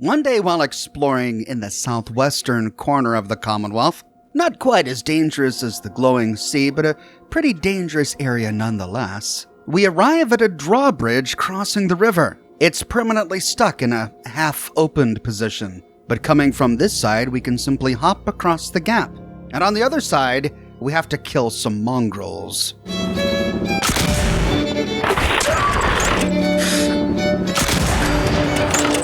One day while exploring in the southwestern corner of the Commonwealth, not quite as dangerous as the glowing sea, but a pretty dangerous area nonetheless, we arrive at a drawbridge crossing the river. It's permanently stuck in a half-opened position, but coming from this side, we can simply hop across the gap. And on the other side, we have to kill some mongrels.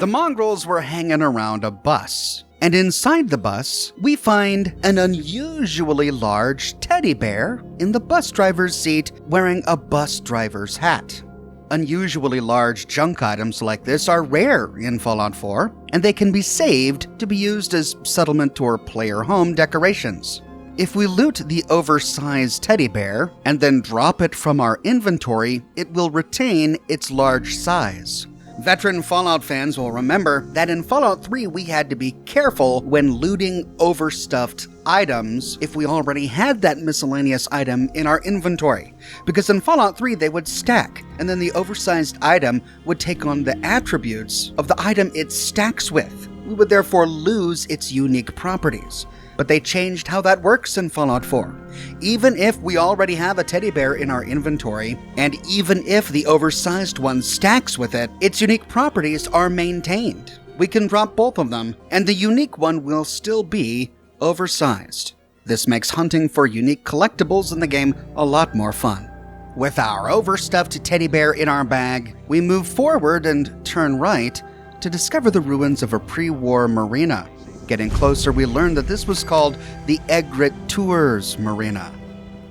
The mongrels were hanging around a bus, and inside the bus, we find an unusually large teddy bear in the bus driver's seat wearing a bus driver's hat. Unusually large junk items like this are rare in Fallout 4, and they can be saved to be used as settlement or player home decorations. If we loot the oversized teddy bear and then drop it from our inventory, it will retain its large size. Veteran Fallout fans will remember that in Fallout 3 we had to be careful when looting overstuffed items if we already had that miscellaneous item in our inventory, because in Fallout 3 they would stack, and then the oversized item would take on the attributes of the item it stacks with. We would therefore lose its unique properties. But they changed how that works in Fallout 4. Even if we already have a teddy bear in our inventory, and even if the oversized one stacks with it, its unique properties are maintained. We can drop both of them, and the unique one will still be oversized. This makes hunting for unique collectibles in the game a lot more fun. With our overstuffed teddy bear in our bag, we move forward and turn right to discover the ruins of a pre-war marina. Getting closer, we learn that this was called the Egret Tours Marina.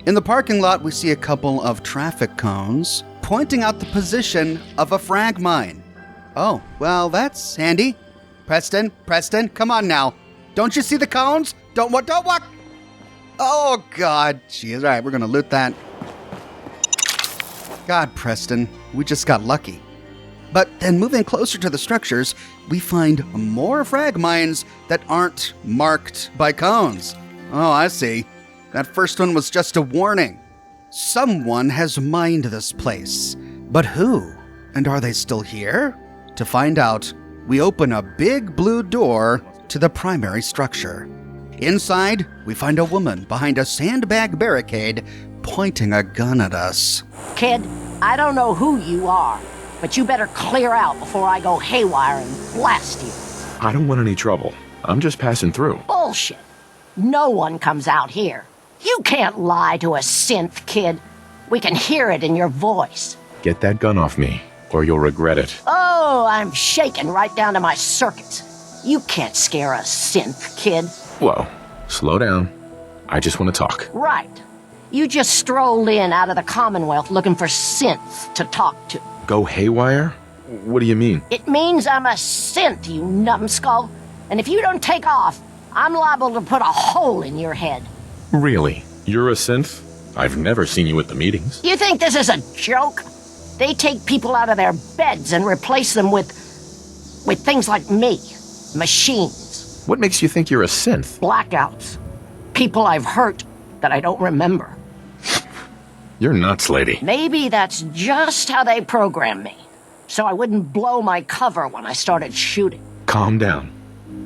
In the parking lot, we see a couple of traffic cones pointing out the position of a frag mine. Oh, well, that's handy. Preston, come on now. Don't you see the cones? Don't walk. Oh, God. Jeez, all right, we're going to loot that. God, Preston, we just got lucky. But then moving closer to the structures, we find more frag mines that aren't marked by cones. Oh, I see. That first one was just a warning. Someone has mined this place. But who? And are they still here? To find out, we open a big blue door to the primary structure. Inside, we find a woman behind a sandbag barricade pointing a gun at us. Kid, I don't know who you are, but you better clear out before I go haywire and blast you. I don't want any trouble. I'm just passing through. Bullshit. No one comes out here. You can't lie to a synth, kid. We can hear it in your voice. Get that gun off me, or you'll regret it. Oh, I'm shaking right down to my circuits. You can't scare a synth, kid. Whoa, slow down. I just want to talk. Right. You just strolled in out of the Commonwealth looking for synth to talk to. Go haywire? What do you mean? It means I'm a synth, you numbskull. And if you don't take off, I'm liable to put a hole in your head. Really? You're a synth? I've never seen you at the meetings. You think this is a joke? They take people out of their beds and replace them with things like me. Machines. What makes you think you're a synth? Blackouts. People I've hurt that I don't remember. You're nuts, lady. Maybe that's just how they programmed me, so I wouldn't blow my cover when I started shooting. Calm down.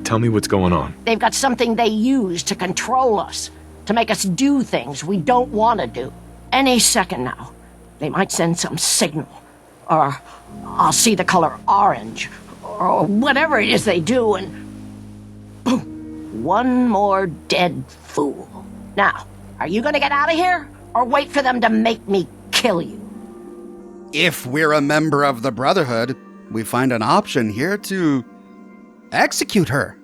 Tell me what's going on. They've got something they use to control us, to make us do things we don't want to do. Any second now, they might send some signal, or I'll see the color orange, or whatever it is they do, and boom, one more dead fool. Now, are you gonna get out of here? Or wait for them to make me kill you? If we're a member of the Brotherhood, we find an option here to execute her.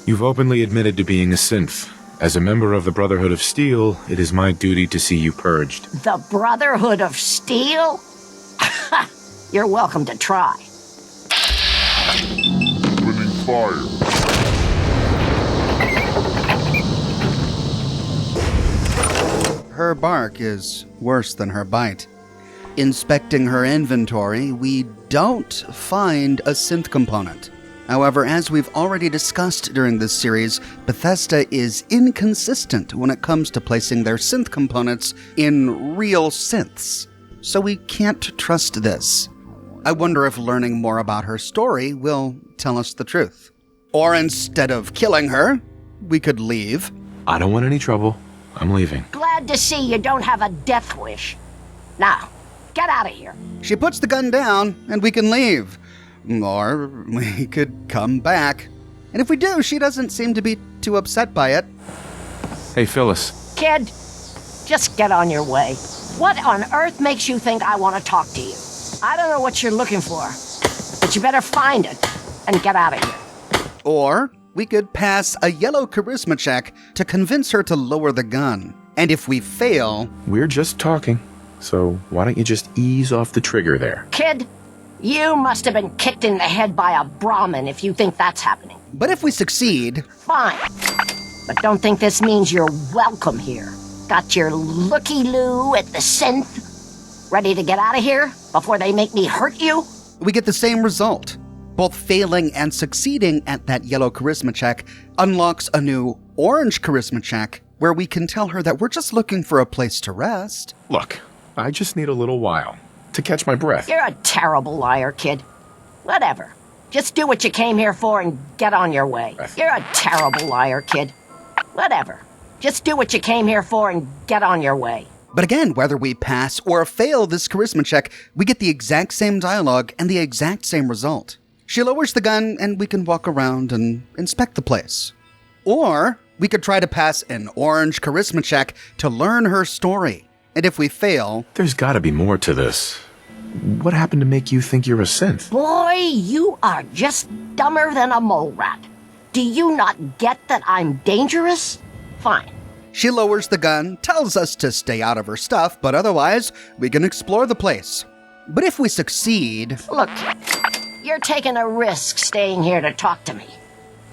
You've openly admitted to being a synth. As a member of the Brotherhood of Steel, it is my duty to see you purged. The Brotherhood of Steel? You're welcome to try. Opening fire. Her bark is worse than her bite. Inspecting her inventory, we don't find a synth component. However, as we've already discussed during this series, Bethesda is inconsistent when it comes to placing their synth components in real synths, so we can't trust this. I wonder if learning more about her story will tell us the truth. Or instead of killing her, we could leave. I don't want any trouble. I'm leaving. Glad to see you don't have a death wish. Now, get out of here. She puts the gun down, and we can leave. Or we could come back. And if we do, she doesn't seem to be too upset by it. Hey, Phyllis. Kid, just get on your way. What on earth makes you think I want to talk to you? I don't know what you're looking for, but you better find it and get out of here. Or we could pass a yellow charisma check to convince her to lower the gun. And if we fail... We're just talking, so why don't you just ease off the trigger there? Kid, you must have been kicked in the head by a Brahmin if you think that's happening. But if we succeed... Fine. But don't think this means you're welcome here. Got your looky-loo at the synth? Ready to get out of here before they make me hurt you? we get the same result. Both failing and succeeding at that yellow charisma check unlocks a new orange charisma check where we can tell her that we're just looking for a place to rest. Look, I just need a little while to catch my breath. You're a terrible liar, kid. Whatever. Just do what you came here for and get on your way. You're a terrible liar, kid. Whatever. Just do what you came here for and get on your way. But again, whether we pass or fail this charisma check, we get the exact same dialogue and the exact same result. She lowers the gun and we can walk around and inspect the place. Or we could try to pass an orange charisma check to learn her story. And if we fail... There's gotta be more to this. What happened to make you think you're a synth? Boy, you are just dumber than a mole rat. Do you not get that I'm dangerous? Fine. She lowers the gun, tells us to stay out of her stuff, but otherwise, we can explore the place. But if we succeed... Look, you're taking a risk staying here to talk to me.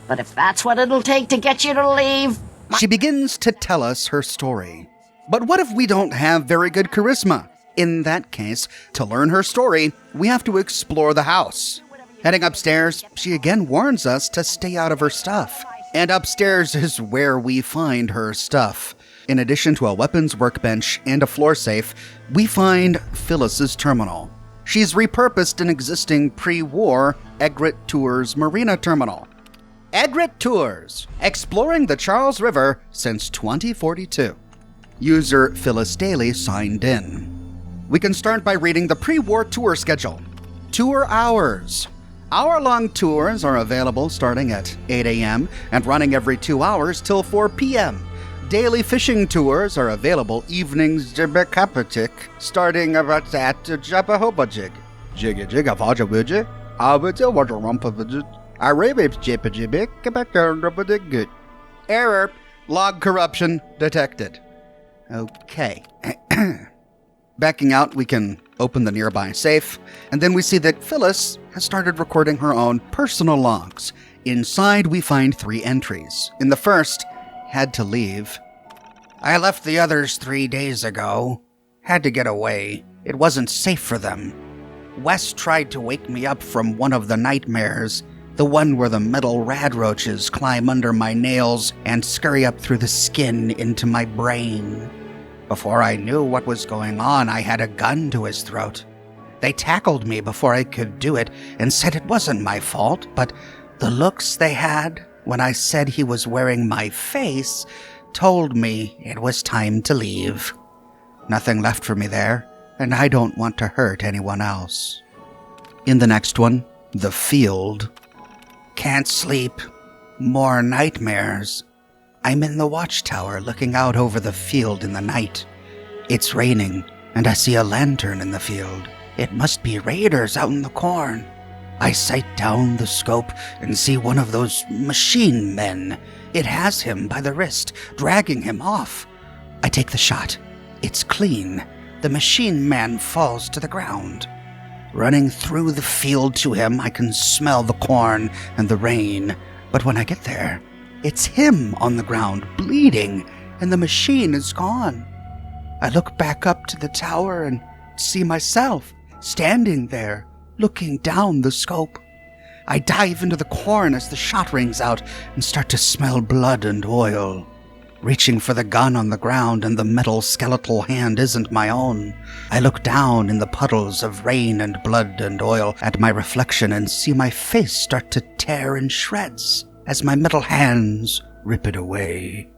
But if that's what it'll take to get you to leave... She begins to tell us her story. But what if we don't have very good charisma? In that case, to learn her story, we have to explore the house. Heading upstairs, she again warns us to stay out of her stuff. And upstairs is where we find her stuff. In addition to a weapons workbench and a floor safe, we find Phyllis's terminal. She's repurposed an existing pre-war Egret Tours Marina terminal. Egret Tours, exploring the Charles River since 2042. User Phyllis Daly signed in. We can start by reading the pre-war tour schedule. Tour hours. Hour-long tours are available starting at 8 a.m. and running every 2 hours till 4 p.m. Daily fishing tours are available evenings starting about at Japahobajig. Jigga jigga vaja wujig. Awaja waja rumpavajig. Arabe jipajibik good. Error. Log corruption detected. Okay. Backing out, we can open the nearby safe, and then we see that Phyllis has started recording her own personal logs. Inside, we find 3 entries. In the first, had to leave. I left the others 3 days ago. Had to get away. It wasn't safe for them. Wes tried to wake me up from one of the nightmares, the one where the metal rad roaches climb under my nails and scurry up through the skin into my brain. Before I knew what was going on, I had a gun to his throat. They tackled me before I could do it and said it wasn't my fault, but the looks they had when I said he was wearing my face told me it was time to leave. Nothing left for me there, and I don't want to hurt anyone else. In the next one, the field. Can't sleep. More nightmares. I'm in the watchtower looking out over the field in the night. It's raining, and I see a lantern in the field. It must be raiders out in the corn. I sight down the scope and see one of those machine men. It has him by the wrist, dragging him off. I take the shot. It's clean. The machine man falls to the ground. Running through the field to him, I can smell the corn and the rain. But when I get there, it's him on the ground, bleeding, and the machine is gone. I look back up to the tower and see myself standing there, looking down the scope. I dive into the corn as the shot rings out and start to smell blood and oil. reaching for the gun on the ground, and the metal skeletal hand isn't my own. I look down in the puddles of rain and blood and oil at my reflection and see my face start to tear in shreds as my metal hands rip it away.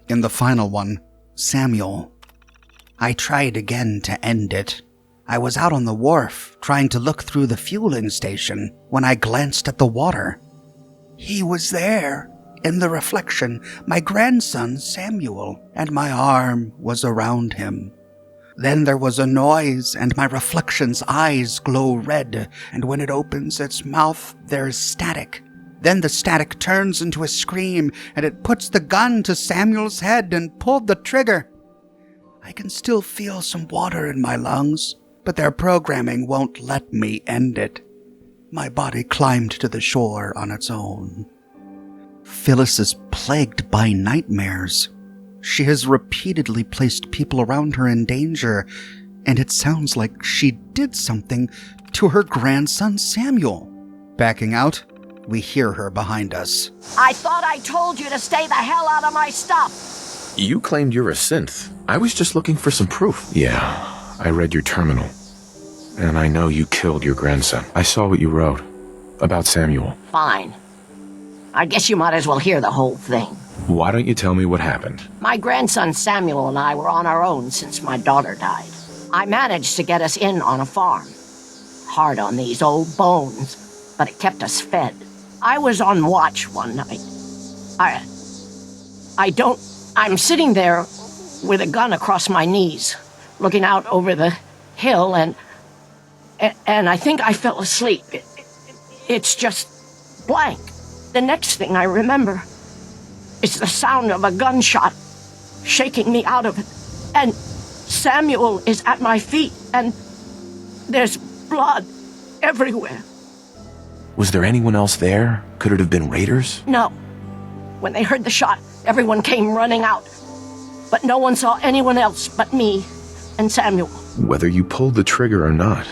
In the final one, Samuel, I tried again to end it. I was out on the wharf trying to look through the fueling station when I glanced at the water. He was there. In the reflection, my grandson Samuel, and my arm was around him. Then there was a noise, and my reflection's eyes glow red, and when it opens its mouth, there's static. Then the static turns into a scream, and it puts the gun to Samuel's head and pulled the trigger. I can still feel some water in my lungs, but their programming won't let me end it. My body climbed to the shore on its own. Phyllis is plagued by nightmares. She has repeatedly placed people around her in danger, and it sounds like she did something to her grandson Samuel. Backing out, we hear her behind us. I thought I told you to stay the hell out of my stuff. You claimed you're a synth. I was just looking for some proof. Yeah, I read your terminal. And I know you killed your grandson. I saw what you wrote about Samuel. Fine. I guess you might as well hear the whole thing. Why don't you tell me what happened? My grandson Samuel and I were on our own since my daughter died. I managed to get us in on a farm. Hard on these old bones, but it kept us fed. I was on watch one night. I'm sitting there with a gun across my knees, looking out over the hill, and I think I fell asleep. It's just blank. The next thing I remember is the sound of a gunshot shaking me out of it. And Samuel is at my feet, and there's blood everywhere. Was there anyone else there? Could it have been raiders? No. When they heard the shot, everyone came running out. But no one saw anyone else but me and Samuel. Whether you pulled the trigger or not,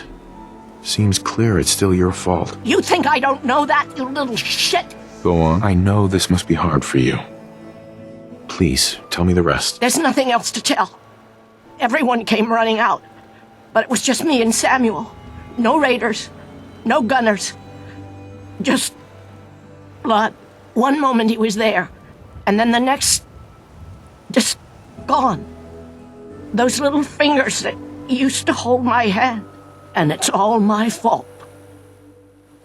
seems clear it's still your fault. You think I don't know that, you little shit? Go on. I know this must be hard for you. Please, tell me the rest. There's nothing else to tell. Everyone came running out. But it was just me and Samuel. No raiders. No gunners. Just blood. One moment he was there, and then the next, just gone. Those little fingers that used to hold my hand. And it's all my fault.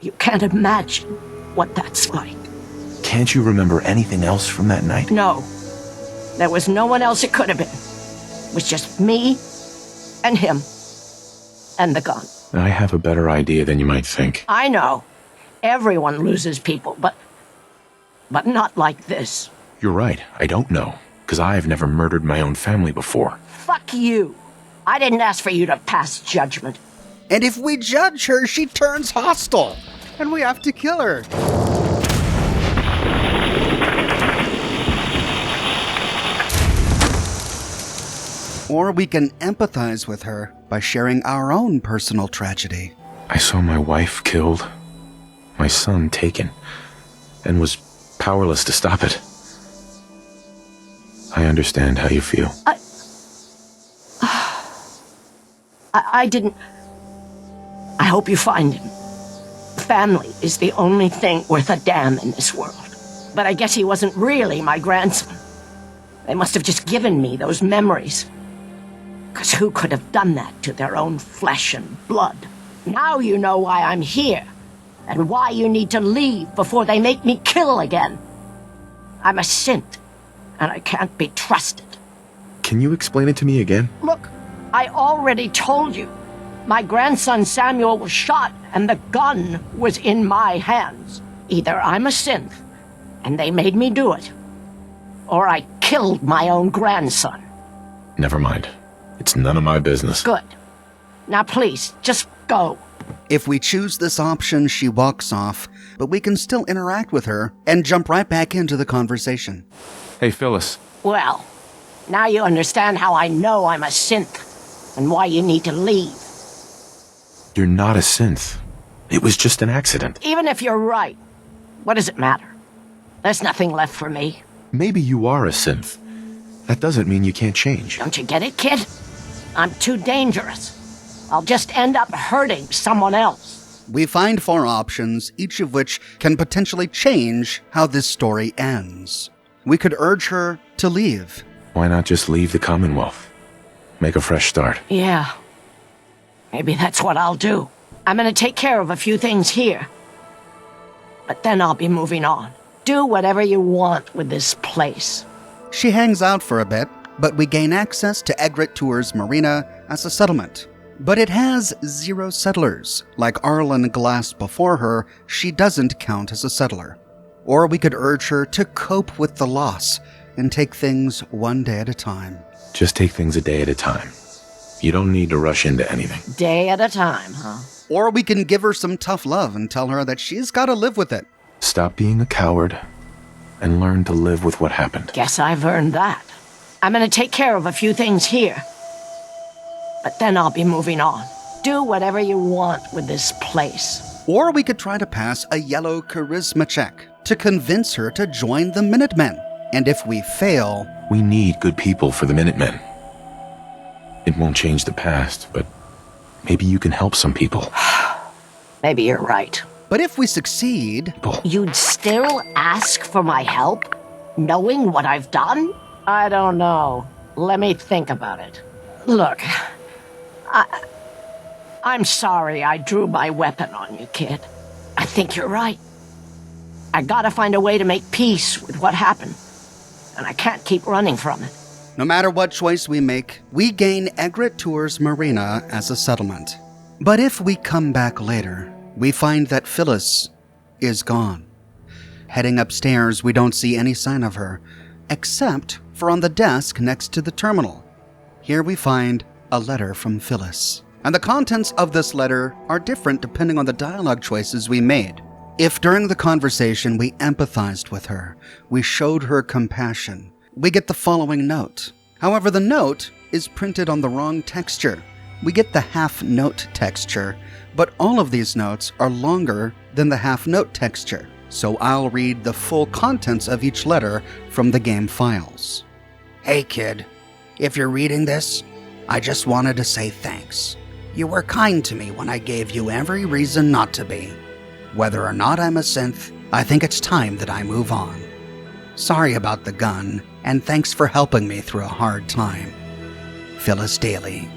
You can't imagine what that's like. Can't you remember anything else from that night? No. There was no one else it could have been. It was just me and him and the gun. I have a better idea than you might think. I know. Everyone loses people, but not like this. You're right. I don't know, because I've never murdered my own family before. Fuck you. I didn't ask for you to pass judgment. And if we judge her, she turns hostile, and we have to kill her. Or we can empathize with her by sharing our own personal tragedy. I saw my wife killed, my son taken, and was powerless to stop it. I understand how you feel. I didn't... I hope you find him. Family is the only thing worth a damn in this world. But I guess he wasn't really my grandson. They must have just given me those memories. 'Cause who could have done that to their own flesh and blood? Now you know why I'm here, and why you need to leave before they make me kill again. I'm a synth, and I can't be trusted. Can you explain it to me again? Look, I already told you. My grandson Samuel was shot, and the gun was in my hands. Either I'm a synth, and they made me do it, or I killed my own grandson. Never mind. It's none of my business. Good. Now please, just go. If we choose this option, she walks off, but we can still interact with her and jump right back into the conversation. Hey, Phyllis. Well, now you understand how I know I'm a synth, and why you need to leave. You're not a synth. It was just an accident. Even if you're right, what does it matter? There's nothing left for me. Maybe you are a synth. That doesn't mean you can't change. Don't you get it, kid? I'm too dangerous. I'll just end up hurting someone else. We find 4 options, each of which can potentially change how this story ends. We could urge her to leave. Why not just leave the Commonwealth? Make a fresh start. Yeah. Maybe that's what I'll do. I'm gonna take care of a few things here. But then I'll be moving on. Do whatever you want with this place. She hangs out for a bit, but we gain access to Egret Tours Marina as a settlement. But it has 0 settlers. Like Arlen Glass before her, she doesn't count as a settler. Or we could urge her to cope with the loss and take things one day at a time. Just take things a day at a time. You don't need to rush into anything. Day at a time, huh? Or we can give her some tough love and tell her that she's got to live with it. Stop being a coward and learn to live with what happened. Guess I've earned that. I'm gonna take care of a few things here. But then I'll be moving on. Do whatever you want with this place. Or we could try to pass a yellow charisma check to convince her to join the Minutemen. And if we fail... We need good people for the Minutemen. It won't change the past, but maybe you can help some people. Maybe you're right. But if we succeed... You'd still ask for my help? Knowing what I've done? I don't know. Let me think about it. Look, I'm sorry I drew my weapon on you, kid. I think you're right. I gotta find a way to make peace with what happened. And I can't keep running from it. No matter what choice we make, we gain Egret Tours Marina as a settlement. But if we come back later, we find that Phyllis is gone. Heading upstairs, we don't see any sign of her, except for on the desk next to the terminal. Here we find a letter from Phyllis. And the contents of this letter are different depending on the dialogue choices we made. If during the conversation we empathized with her, we showed her compassion, we get the following note. However, the note is printed on the wrong texture. We get the half-note texture, but all of these notes are longer than the half-note texture. So I'll read the full contents of each letter from the game files. Hey kid, if you're reading this, I just wanted to say thanks. You were kind to me when I gave you every reason not to be. Whether or not I'm a synth, I think it's time that I move on. Sorry about the gun, and thanks for helping me through a hard time. Phyllis Daly.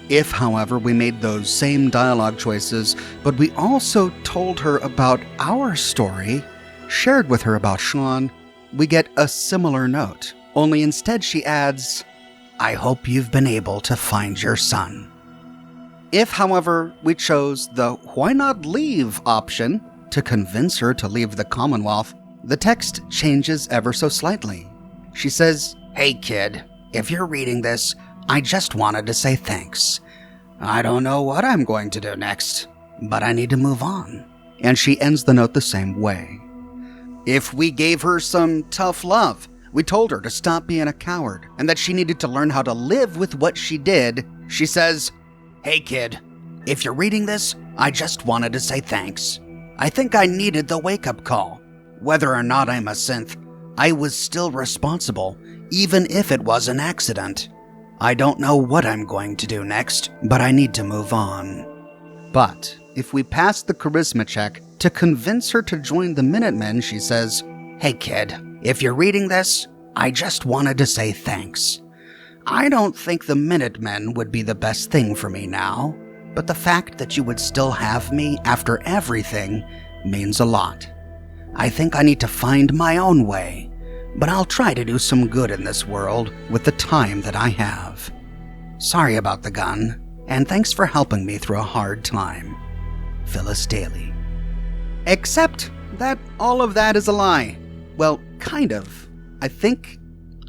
If, however, we made those same dialogue choices, but we also told her about our story, shared with her about Sean, we get a similar note. Only instead she adds, I hope you've been able to find your son. If, however, we chose the why not leave option to convince her to leave the Commonwealth, the text changes ever so slightly. She says, Hey kid, if you're reading this, I just wanted to say thanks. I don't know what I'm going to do next, but I need to move on. And she ends the note the same way. If we gave her some tough love, we told her to stop being a coward and that she needed to learn how to live with what she did, she says, Hey kid, if you're reading this, I just wanted to say thanks. I think I needed the wake-up call. Whether or not I'm a synth, I was still responsible, even if it was an accident. I don't know what I'm going to do next, but I need to move on. But if we pass the charisma check to convince her to join the Minutemen, she says, Hey kid, if you're reading this, I just wanted to say thanks. I don't think the Minutemen would be the best thing for me now, but the fact that you would still have me after everything means a lot. I think I need to find my own way, but I'll try to do some good in this world with the time that I have. Sorry about the gun, and thanks for helping me through a hard time. Phyllis Daly. Except that all of that is a lie. Well, kind of. I think.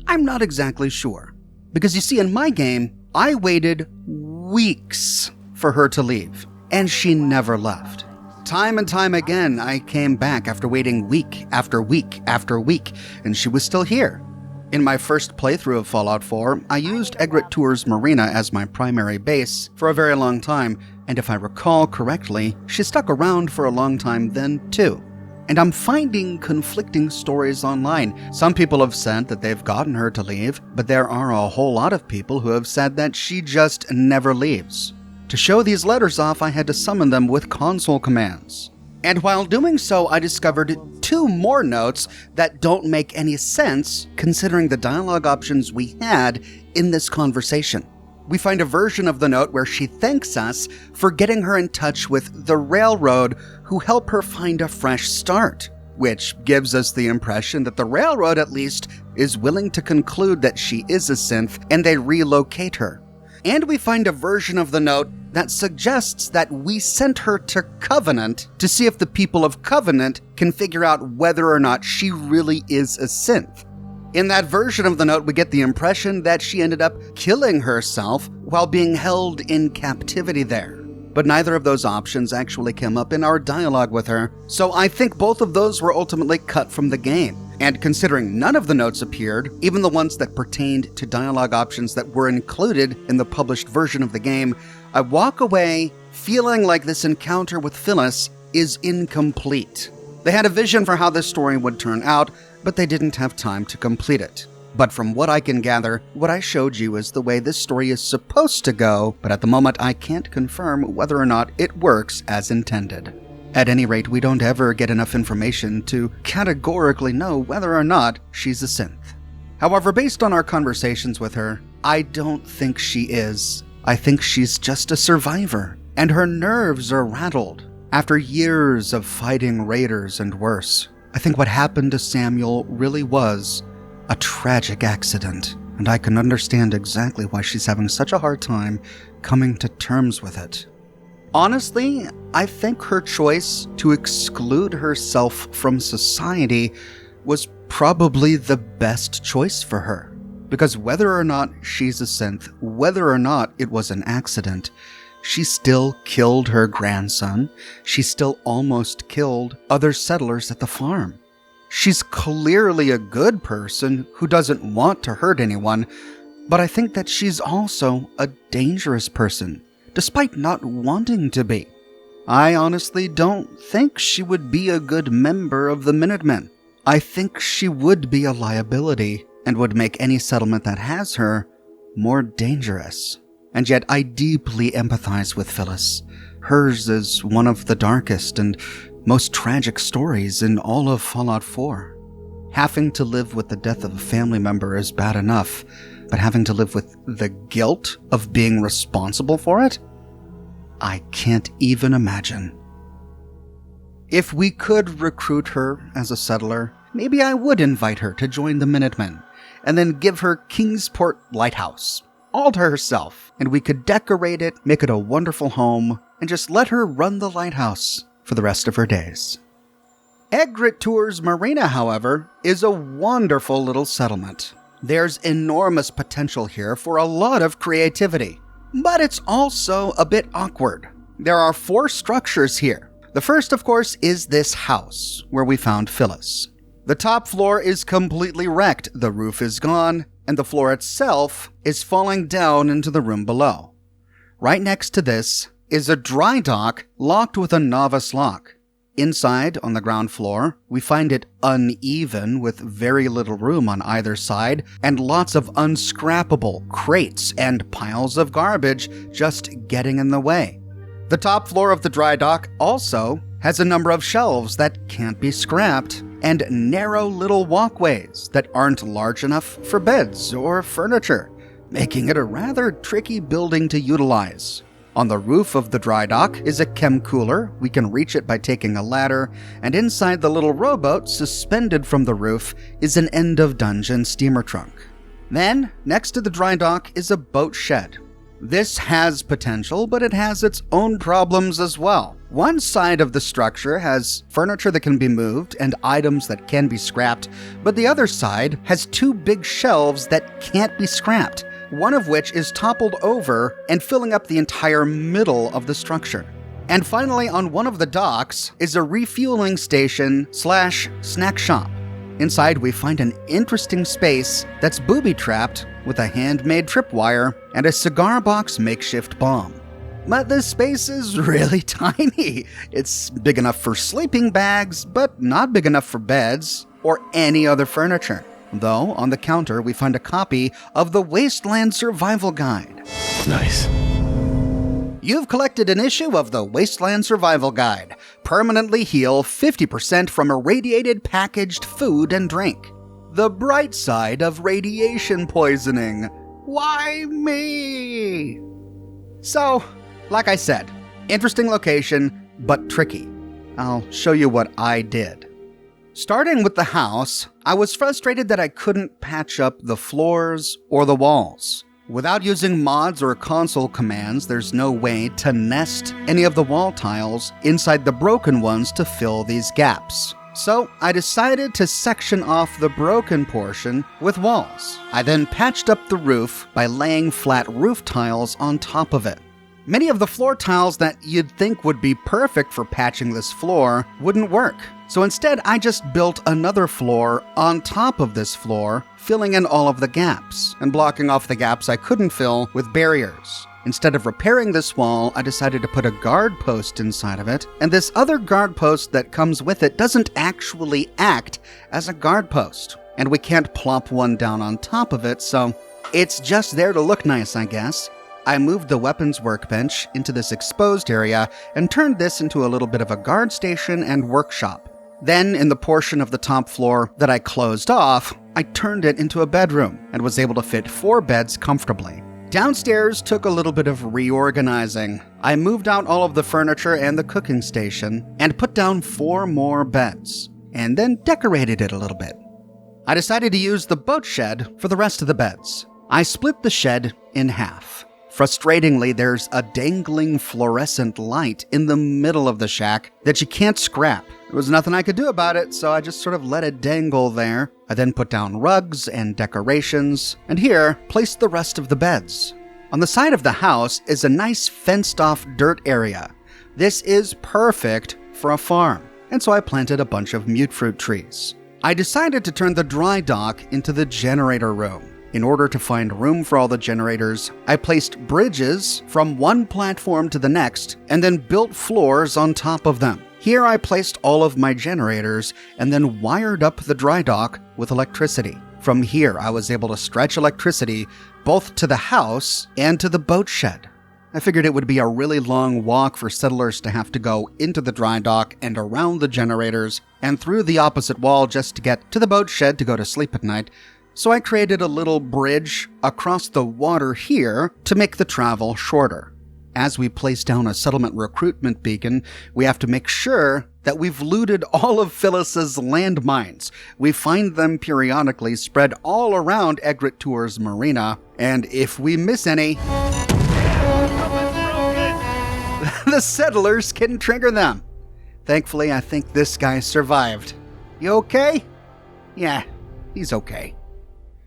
I'm not exactly sure. Because you see, in my game, I waited weeks for her to leave, and she never left. Time and time again, I came back after waiting week after week after week, and she was still here. In my first playthrough of Fallout 4, I used Egret Tours Marina as my primary base for a very long time, and if I recall correctly, she stuck around for a long time then too. and I'm finding conflicting stories online. Some people have said that they've gotten her to leave, but there are a whole lot of people who have said that she just never leaves. To show these letters off, I had to summon them with console commands. And while doing so, I discovered 2 more notes that don't make any sense considering the dialogue options we had in this conversation. We find a version of the note where she thanks us for getting her in touch with the railroad who help her find a fresh start, which gives us the impression that the railroad at least is willing to conclude that she is a synth and they relocate her. And we find a version of the note that suggests that we sent her to Covenant to see if the people of Covenant can figure out whether or not she really is a synth. In that version of the note, we get the impression that she ended up killing herself while being held in captivity there. But neither of those options actually came up in our dialogue with her, so I think both of those were ultimately cut from the game. And considering none of the notes appeared, even the ones that pertained to dialogue options that were included in the published version of the game, I walk away feeling like this encounter with Phyllis is incomplete. They had a vision for how this story would turn out, but they didn't have time to complete it. But from what I can gather, what I showed you is the way this story is supposed to go, but at the moment I can't confirm whether or not it works as intended. At any rate, we don't ever get enough information to categorically know whether or not she's a synth. However, based on our conversations with her, I don't think she is. I think she's just a survivor, and her nerves are rattled. After years of fighting raiders and worse, I think what happened to Samuel really was a tragic accident, and I can understand exactly why she's having such a hard time coming to terms with it. Honestly, I think her choice to exclude herself from society was probably the best choice for her. Because whether or not she's a synth, whether or not it was an accident, she still killed her grandson. She still almost killed other settlers at the farm. She's clearly a good person who doesn't want to hurt anyone, but I think that she's also a dangerous person, despite not wanting to be. I honestly don't think she would be a good member of the Minutemen. I think she would be a liability and would make any settlement that has her more dangerous. And yet I deeply empathize with Phyllis. Hers is one of the darkest and most tragic stories in all of Fallout 4. Having to live with the death of a family member is bad enough, but having to live with the guilt of being responsible for it? I can't even imagine. If we could recruit her as a settler, maybe I would invite her to join the Minutemen, and then give her Kingsport Lighthouse, all to herself, and we could decorate it, make it a wonderful home, and just let her run the lighthouse for the rest of her days. Egret Tours Marina, however, is a wonderful little settlement. There's enormous potential here for a lot of creativity, but it's also a bit awkward. There are 4 structures here. The first, of course, is this house, where we found Phyllis. The top floor is completely wrecked, the roof is gone, and the floor itself is falling down into the room below. Right next to this is a dry dock locked with a novice lock. Inside, on the ground floor, we find it uneven with very little room on either side and lots of unscrappable crates and piles of garbage just getting in the way. The top floor of the dry dock also has a number of shelves that can't be scrapped and narrow little walkways that aren't large enough for beds or furniture, making it a rather tricky building to utilize. On the roof of the dry dock is a chem cooler. We can reach it by taking a ladder, and inside the little rowboat suspended from the roof is an end of dungeon steamer trunk. Then, next to the dry dock is a boat shed. This has potential, but it has its own problems as well. One side of the structure has furniture that can be moved and items that can be scrapped, but the other side has 2 big shelves that can't be scrapped, one of which is toppled over and filling up the entire middle of the structure. And finally, on one of the docks is a refueling station / snack shop. Inside, we find an interesting space that's booby-trapped with a handmade tripwire and a cigar box makeshift bomb. But this space is really tiny. It's big enough for sleeping bags, but not big enough for beds or any other furniture. Though, on the counter, we find a copy of the Wasteland Survival Guide. Nice. You've collected an issue of the Wasteland Survival Guide. Permanently heal 50% from irradiated packaged food and drink. The bright side of radiation poisoning. Why me? So, like I said, interesting location, but tricky. I'll show you what I did. Starting with the house, I was frustrated that I couldn't patch up the floors or the walls. Without using mods or console commands, there's no way to nest any of the wall tiles inside the broken ones to fill these gaps. So I decided to section off the broken portion with walls. I then patched up the roof by laying flat roof tiles on top of it. Many of the floor tiles that you'd think would be perfect for patching this floor wouldn't work. So instead, I just built another floor on top of this floor, filling in all of the gaps and blocking off the gaps I couldn't fill with barriers. Instead of repairing this wall, I decided to put a guard post inside of it, and this other guard post that comes with it doesn't actually act as a guard post, and we can't plop one down on top of it, so it's just there to look nice, I guess. I moved the weapons workbench into this exposed area and turned this into a little bit of a guard station and workshop. Then, in the portion of the top floor that I closed off, I turned it into a bedroom and was able to fit 4 beds comfortably. Downstairs took a little bit of reorganizing. I moved out all of the furniture and the cooking station and put down 4 more beds, and then decorated it a little bit. I decided to use the boat shed for the rest of the beds. I split the shed in half. Frustratingly, there's a dangling fluorescent light in the middle of the shack that you can't scrap. There was nothing I could do about it, so I just sort of let it dangle there. I then put down rugs and decorations, and here placed the rest of the beds. On the side of the house is a nice fenced-off dirt area. This is perfect for a farm, and so I planted a bunch of mutefruit trees. I decided to turn the dry dock into the generator room. In order to find room for all the generators, I placed bridges from one platform to the next and then built floors on top of them. Here I placed all of my generators and then wired up the dry dock with electricity. From here, I was able to stretch electricity both to the house and to the boat shed. I figured it would be a really long walk for settlers to have to go into the dry dock and around the generators and through the opposite wall just to get to the boat shed to go to sleep at night. So I created a little bridge across the water here to make the travel shorter. As we place down a settlement recruitment beacon, we have to make sure that we've looted all of Phyllis's landmines. We find them periodically spread all around Egret Tour's Marina, and if we miss any, the settlers can trigger them. Thankfully, I think this guy survived. You okay? Yeah, he's okay.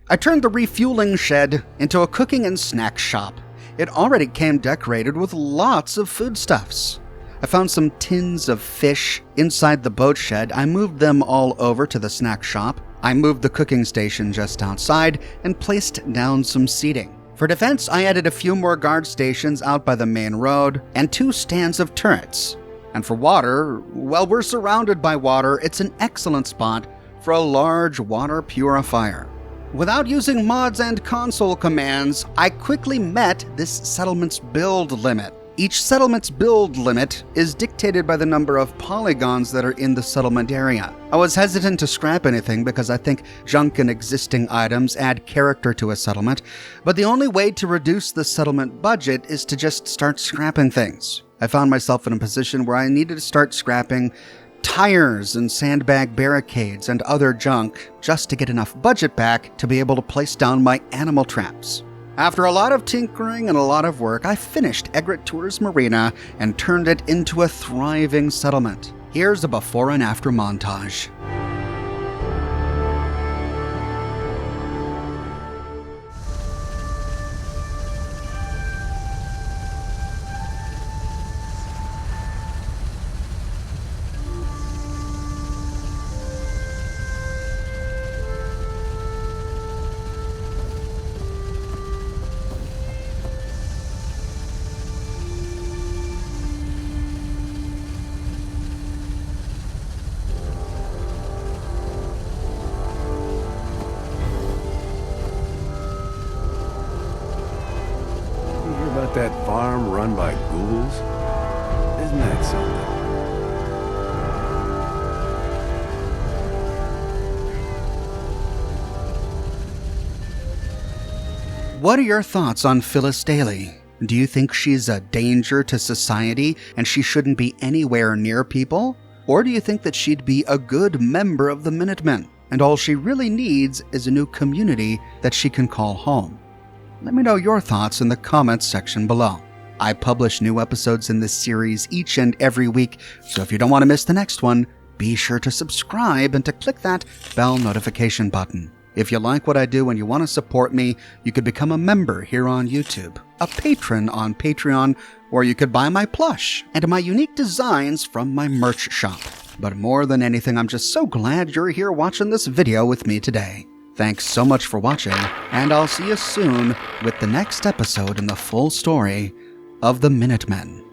I turned the refueling shed into a cooking and snack shop. It already came decorated with lots of foodstuffs. I found some tins of fish inside the boat shed. I moved them all over to the snack shop. I moved the cooking station just outside and placed down some seating. For defense, I added a few more guard stations out by the main road and 2 stands of turrets. And for water, well, we're surrounded by water. It's an excellent spot for a large water purifier. Without using mods and console commands, I quickly met this settlement's build limit. Each settlement's build limit is dictated by the number of polygons that are in the settlement area. I was hesitant to scrap anything because I think junk and existing items add character to a settlement, but the only way to reduce the settlement budget is to just start scrapping things. I found myself in a position where I needed to start scrapping tires and sandbag barricades and other junk just to get enough budget back to be able to place down my animal traps. After a lot of tinkering and a lot of work, I finished Egret Tour's Marina and turned it into a thriving settlement. Here's a before and after montage. that farm run by ghouls? Isn't that something? What are your thoughts on Phyllis Daly? Do you think she's a danger to society and she shouldn't be anywhere near people? Or do you think that she'd be a good member of the Minutemen and all she really needs is a new community that she can call home? Let me know your thoughts in the comments section below. I publish new episodes in this series each and every week, so if you don't want to miss the next one, be sure to subscribe and to click that bell notification button. If you like what I do and you want to support me, you could become a member here on YouTube, a patron on Patreon, or you could buy my plush and my unique designs from my merch shop. But more than anything, I'm just so glad you're here watching this video with me today. Thanks so much for watching, and I'll see you soon with the next episode in the full story of the Minutemen.